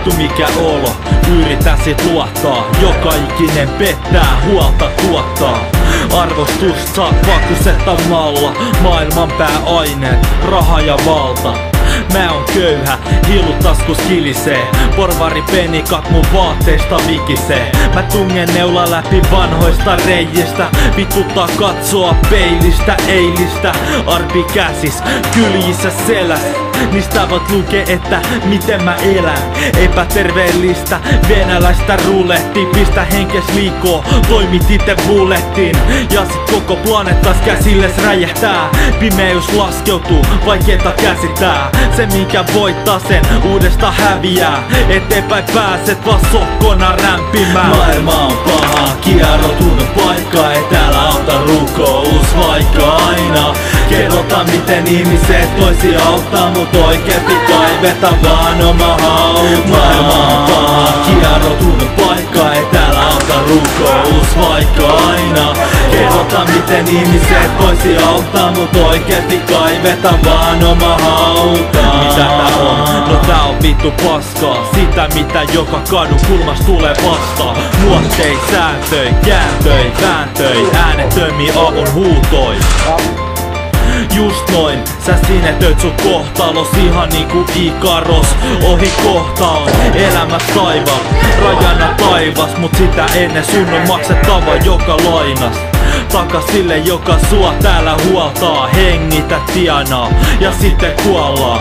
vittu mikä olo, yritä sit luottaa. Joka ikinen pettää, huolta tuottaa. Arvostusta saa vakusettamalla. Maailman pääaineet, raha ja valta. Mä oon köyhä, hiilut taskus kilisee. Porvari penikat mun vaatteista vikisee. Mä tungen neula läpi vanhoista reijistä. Vituttaa katsoa peilistä eilistä. Arpi käsis, kyljissä seläs. Niistä voit lukea, että miten mä elän. Epäterveellistä venäläistä ruletti. Pistä henkes liikoo, toimit ite bullettiin. Ja sit koko planeettas käsilles räjähtää. Pimeys laskeutuu, vaikeeta käsittää. Se minkä voittaa sen uudesta häviää. Eteenpäin pääset vaan sokkona rämpimään. Maailma on paha, kierrotunut paikka. Ei täällä auta rukous vaikka aina. Kerrotaan miten ihmiset toisi auttaa. Mut oikeesti kaiveta vaan oma hauta. Maailma on paha, kierrotunut paikka. Ei täällä auta rukous vaikka aina. Kerrotaan miten ihmiset voisi auttaa. Mut oikeesti kaiveta vaan oma hauta. Mitä tää on? No tää on vittu paskaa. Sitä mitä joka kadun kulmas tulee vastaan. Muostei, sääntöi, kääntöi, vääntöi. Äänetömi avun huutoi. Just noin, sä sinetöit sun kohtalos ihan niinku Ikaros. Ohi kohta on elämä taivaalla, rajana taivas. Mut sitä ennen sun on maksettava joka lainas. Takas sille joka sua täällä huoltaa. Hengitä tienaa ja sitten kuollaan.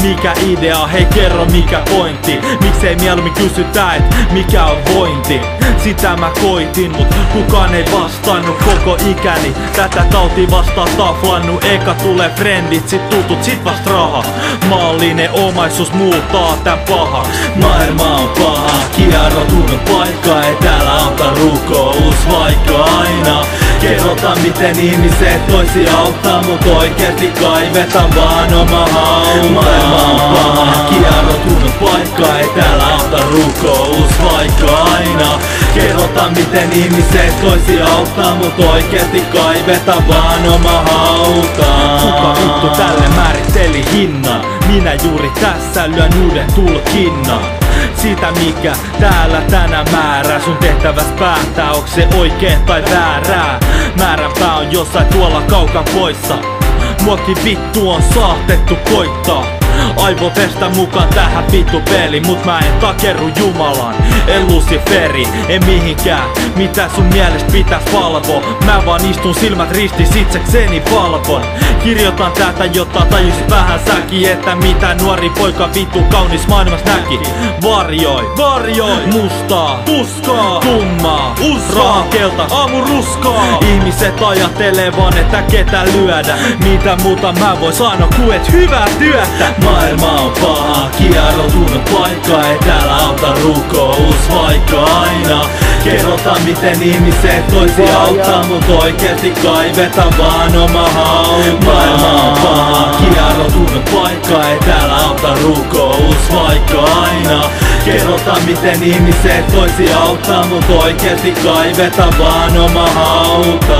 Mikä idea, hei kerro mikä pointti. Miksei mieluummin kysytä et mikä on vointi. Sitä mä koitin mut kukaan ei vastannut koko ikäni. Tätä tautia vastaan taflannu. Eka tulee frendit, sit tutut, sit vast raha. Maallinen omaisuus muuttaa tän paha. Maailma on paha, kierrotunut paikka. Ei täällä auta rukous vaikka aina. Kerrotaan miten ihmiset toisi auttaa. Mut oikeesti kaiveta vaan oma hauta. Maailma on paha, kierrotunut paikka. Ei täällä auta rukous vaikka aina. Kerrotaan miten ihmiset toisi auttaa. Mut oikeesti kaiveta vaan oma hauta. Kuka vittu tälle määritteli hinnan? Minä juuri tässä lyön uuden tulkinnan. Siitä mikä täällä tänään määrää. Sun tehtäväs päättää onks se oikein tai väärää. Määränpää on jossain tuolla kaukan poissa. Muakin vittu on saatettu koittaa. Aivopestä mukaan tähän vittu peli. Mut mä en takerru Jumalan, en Luciferi, en mihinkään. Mitä sun mielestä pitäis valvoa? Mä vaan istun silmät ristis itsekseni valvon. Kirjoitan tätä jotta tajusit vähän säkin. Että mitä nuori poika vittu kaunis maailmas näki. Varjoi, mustaa, tuskaa, tummaa, uskaa, kelta, aamuruskaa. Ihmiset ajattelee vaan että ketä lyödä. Mitä muuta mä voin sanoa ku et hyvää työtä. Maailma on paha, kierrotunut paikka. Ei täällä auta rukous vaikka aina. Kerrotaan miten ihmiset toisi auttaa. Mut oikeesti kaiveta vaan oma hauta. Maailma on paha, kierrotunut paikka. Ei täällä auta rukous vaikka aina. Kerrotaan miten ihmiset toisi auttaa. Mut oikeesti kaiveta vaan oma hauta.